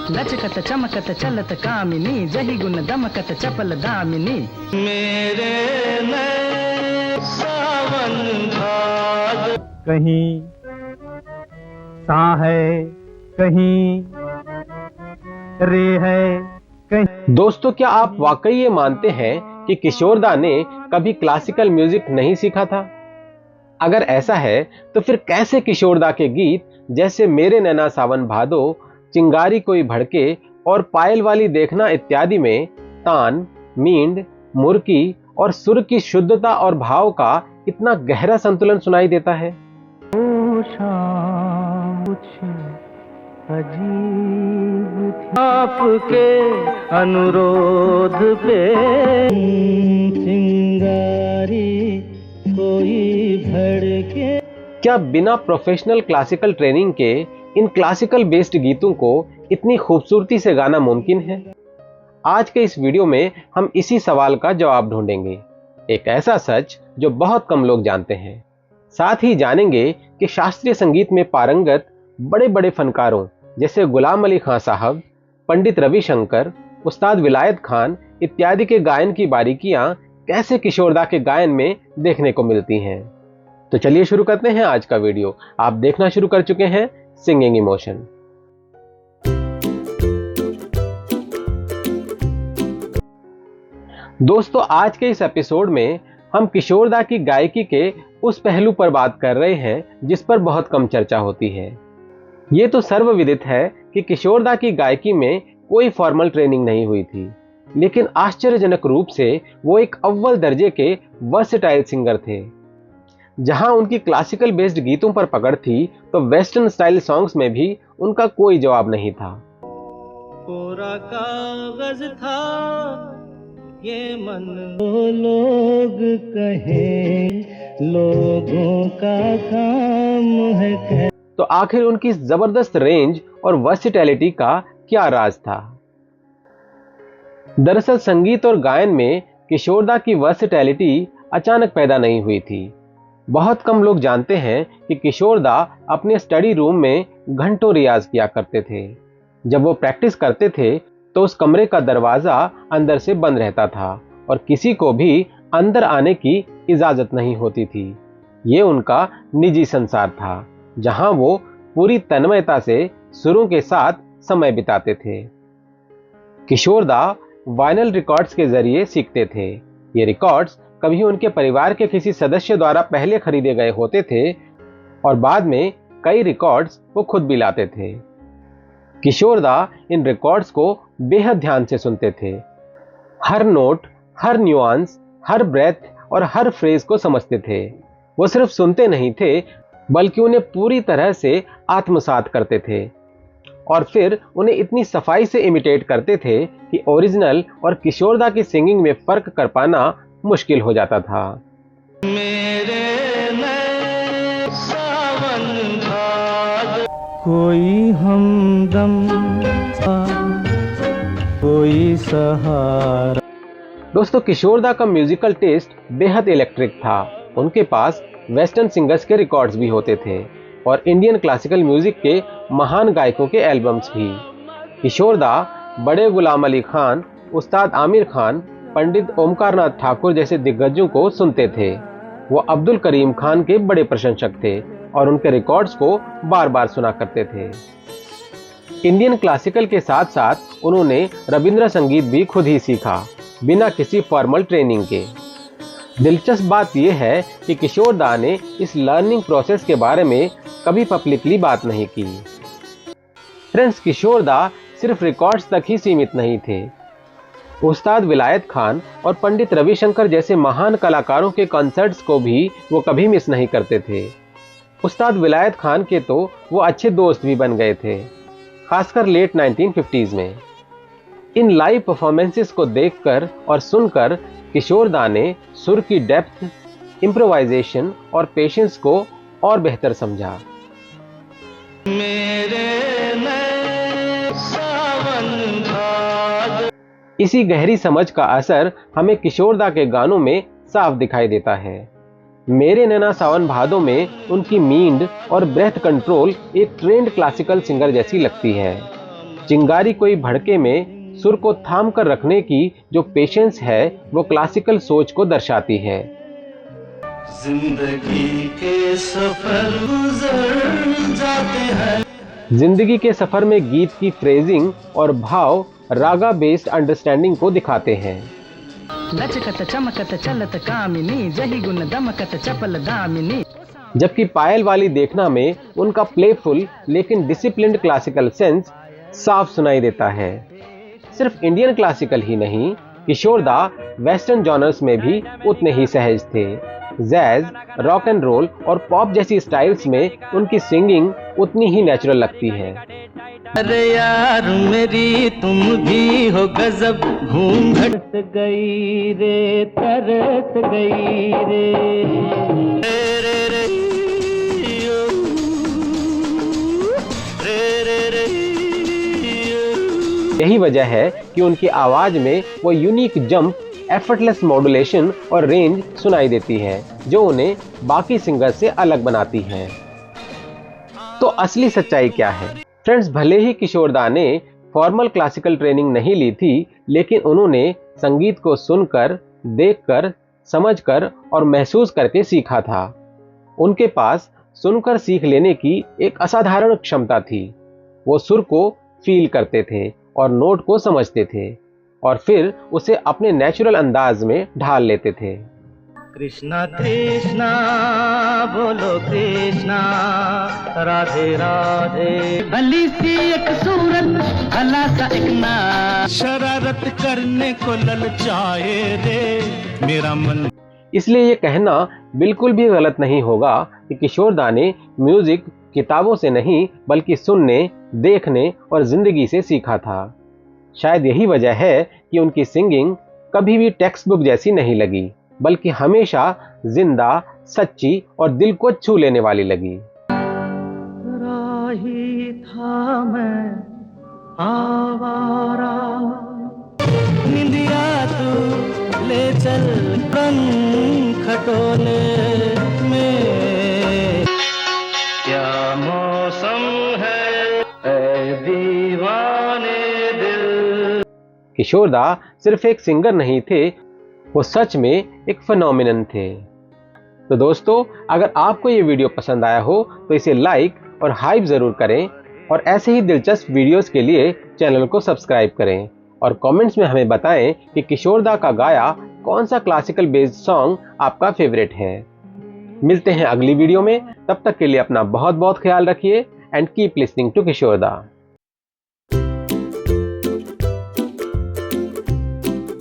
लचकत चमकत चलत कामिनी, जही गुण दमकत चपल दामिनी। मेरे नए सावन भादो, कहीं सा है कहीं रे है कहीं। दोस्तों, क्या आप वाकई ये मानते हैं कि किशोरदा ने कभी क्लासिकल म्यूजिक नहीं सीखा था? अगर ऐसा है तो फिर कैसे किशोरदा के गीत जैसे मेरे नैना सावन भादो, चिंगारी कोई भड़के और पायल वाली देखना इत्यादि में तान, मींड, मुर्की और सुर की शुद्धता और भाव का इतना गहरा संतुलन सुनाई देता है? अजीब आपके अनुरोध पे चिंगारी कोई भड़के। क्या बिना प्रोफेशनल क्लासिकल ट्रेनिंग के इन क्लासिकल बेस्ड गीतों को इतनी खूबसूरती से गाना मुमकिन है? आज के इस वीडियो में हम इसी सवाल का जवाब ढूंढेंगे, एक ऐसा सच जो बहुत कम लोग जानते हैं। साथ ही जानेंगे कि शास्त्रीय संगीत में पारंगत बड़े बड़े फनकारों जैसे गुलाम अली खां साहब, पंडित रविशंकर, उस्ताद विलायत खान इत्यादि के गायन की बारीकियां कैसे किशोरदा के गायन में देखने को मिलती हैं। तो चलिए शुरू करते हैं आज का वीडियो। आप देखना शुरू कर चुके हैं सिंगिंग इमोशन। दोस्तों, आज के इस एपिसोड में हम किशोरदा की गायकी के उस पहलू पर बात कर रहे हैं जिस पर बहुत कम चर्चा होती है। ये तो सर्वविदित है कि किशोरदा की गायकी में कोई फॉर्मल ट्रेनिंग नहीं हुई थी, लेकिन आश्चर्यजनक रूप से वो एक अव्वल दर्जे के वर्सेटाइल सिंगर थे। जहां उनकी क्लासिकल बेस्ड गीतों पर पकड़ थी, तो वेस्टर्न स्टाइल सॉन्ग्स में भी उनका कोई जवाब नहीं था। कोरा कागज था ये मन, वो लोग कहे लोगों का काम है कह। तो आखिर उनकी जबरदस्त रेंज और वर्सिटैलिटी का क्या राज था? दरअसल संगीत और गायन में किशोरदा की वर्सिटैलिटी अचानक पैदा नहीं हुई थी। बहुत कम लोग जानते हैं कि किशोरदा अपने स्टडी रूम में घंटों रियाज किया करते थे। जब वो प्रैक्टिस करते थे तो उस कमरे का दरवाजा अंदर से बंद रहता था और किसी को भी अंदर आने की इजाजत नहीं होती थी। ये उनका निजी संसार था, जहां वो पूरी तन्मयता से सुरों के साथ समय बिताते थे। किशोरदा वाइनल रिकॉर्ड्स के जरिए सीखते थे। ये रिकॉर्ड्स कभी उनके परिवार के किसी सदस्य द्वारा पहले खरीदे गए होते थे और बाद में कई रिकॉर्ड्स वो खुद भी लाते थे। किशोरदा इन रिकॉर्ड्स को बेहद ध्यान से सुनते थे। हर नोट, हर न्यूआंस, हर ब्रेथ और हर फ्रेज को समझते थे। वो सिर्फ सुनते नहीं थे, बल्कि उन्हें पूरी तरह से आत्मसात करते थे और फिर उन्हें इतनी सफाई से इमिटेट करते थे कि ओरिजिनल और किशोरदा की सिंगिंग में फर्क कर पाना मुश्किल हो जाता था। मेरे नए सावन भादो, कोई हमदम कोई सहारा। दोस्तों, किशोरदा का म्यूजिकल टेस्ट बेहद इलेक्ट्रिक था। उनके पास वेस्टर्न सिंगर्स के रिकॉर्ड्स भी होते थे और इंडियन क्लासिकल म्यूजिक के महान गायकों के एल्बम्स भी। किशोरदा बड़े गुलाम अली खान, उस्ताद आमिर खान, पंडित ओमकारनाथ ठाकुर जैसे दिग्गजों को सुनते थे। वो अब्दुल करीम खान के बड़े प्रशंसक थे और उनके रिकॉर्ड्स को बार बार सुना करते थे। इंडियन क्लासिकल के साथ साथ उन्होंने रविंद्र संगीत भी खुद ही सीखा, बिना किसी फॉर्मल ट्रेनिंग के। दिलचस्प बात यह है कि किशोरदा ने इस लर्निंग प्रोसेस के बारे में कभी पब्लिकली बात नहीं की। फ्रेंड्स, किशोरदा सिर्फ रिकॉर्ड्स तक ही सीमित नहीं थे। उस्ताद विलायत खान और पंडित रविशंकर जैसे महान कलाकारों के कॉन्सर्ट्स को भी वो कभी मिस नहीं करते थे। उस्ताद विलायत खान के तो वो अच्छे दोस्त भी बन गए थे, खासकर लेट 1950s में। इन लाइव परफॉर्मेंसेस को देखकर और सुनकर किशोरदा ने सुर की डेप्थ, इम्प्रोवाइजेशन और पेशेंस को और बेहतर समझा। मेरे नए सावन भादो, इसी गहरी समझ का असर हमें किशोरदा के गानों में साफ दिखाई देता है। मेरे नैना सावन भादो में उनकी मींड और ब्रेथ कंट्रोल एक ट्रेंड क्लासिकल सिंगर जैसी लगती है। चिंगारी कोई भड़के में सुर को थाम कर रखने की जो पेशेंस है वो क्लासिकल सोच को दर्शाती है। जिंदगी के सफर गुजर जाते हैं। जिंदगी के सफर में गीत की फ्रेजिंग और भाव रागा बेस्ड अंडरस्टैंडिंग को दिखाते हैं। लचकत चमकत चलत कामिनी जही गुण दमकत चपल दामिनी। जबकि पायल वाली देखना में उनका प्लेफुल लेकिन डिसिप्लिन्ड क्लासिकल सेंस साफ सुनाई देता है। सिर्फ इंडियन क्लासिकल ही नहीं, किशोरदा वेस्टर्न जॉनर्स में भी उतने ही सहज थे। जैज, रॉक एंड रोल और पॉप जैसी स्टाइल्स में उनकी सिंगिंग उतनी ही नेचुरल लगती है। अरे यार मेरी तुम भी हो गजब, घूंघट गई रे तरस गई रे, रे रे यो, रे रे यो। यही वजह है कि उनकी आवाज में वो यूनिक जंप, एफर्टलेस मॉड्यूलेशन और रेंज सुनाई देती है जो उन्हें बाकी सिंगर्स से अलग बनाती है। तो असली सच्चाई क्या है? फ्रेंड्स, भले ही किशोरदा ने फॉर्मल क्लासिकल ट्रेनिंग नहीं ली थी, लेकिन उन्होंने संगीत को सुनकर, देखकर, समझकर और महसूस करके सीखा था। उनके पास सुनकर सीख लेने की एक असाधारण क्षमता थी। वो सुर को फील करते थे और नोट को समझते थे और फिर उसे अपने नेचुरल अंदाज में ढाल लेते थे। कृष्णा कृष्णा बोलो कृष्णा, राधे राधे। भली सी एक सूरत, भला सा एक नाम, शरारत करने को ललचाए रे मेरा मन। इसलिए ये कहना बिल्कुल भी गलत नहीं होगा कि किशोरदा ने म्यूजिक किताबों से नहीं बल्कि सुनने, देखने और जिंदगी से सीखा था। शायद यही वजह है कि उनकी सिंगिंग कभी भी टेक्स्ट बुक जैसी नहीं लगी, बल्कि हमेशा जिंदा, सच्ची और दिल को छू लेने वाली लगी। राही था मैं आवारा, निंदिया तू ले चल प्रण खटोले में। क्या मौसम है ऐ दीवाने दिल। किशोरदा सिर्फ एक सिंगर नहीं थे, वो सच में एक फिनोमिनन थे। तो दोस्तों, अगर आपको ये वीडियो पसंद आया हो तो इसे लाइक और हाइप जरूर करें और ऐसे ही दिलचस्प वीडियोस के लिए चैनल को सब्सक्राइब करें और कमेंट्स में हमें बताएं कि किशोरदा का गाया कौन सा क्लासिकल बेस्ड सॉन्ग आपका फेवरेट है। मिलते हैं अगली वीडियो में, तब तक के लिए अपना बहुत बहुत ख्याल रखिए and keep listening to Kishoreda.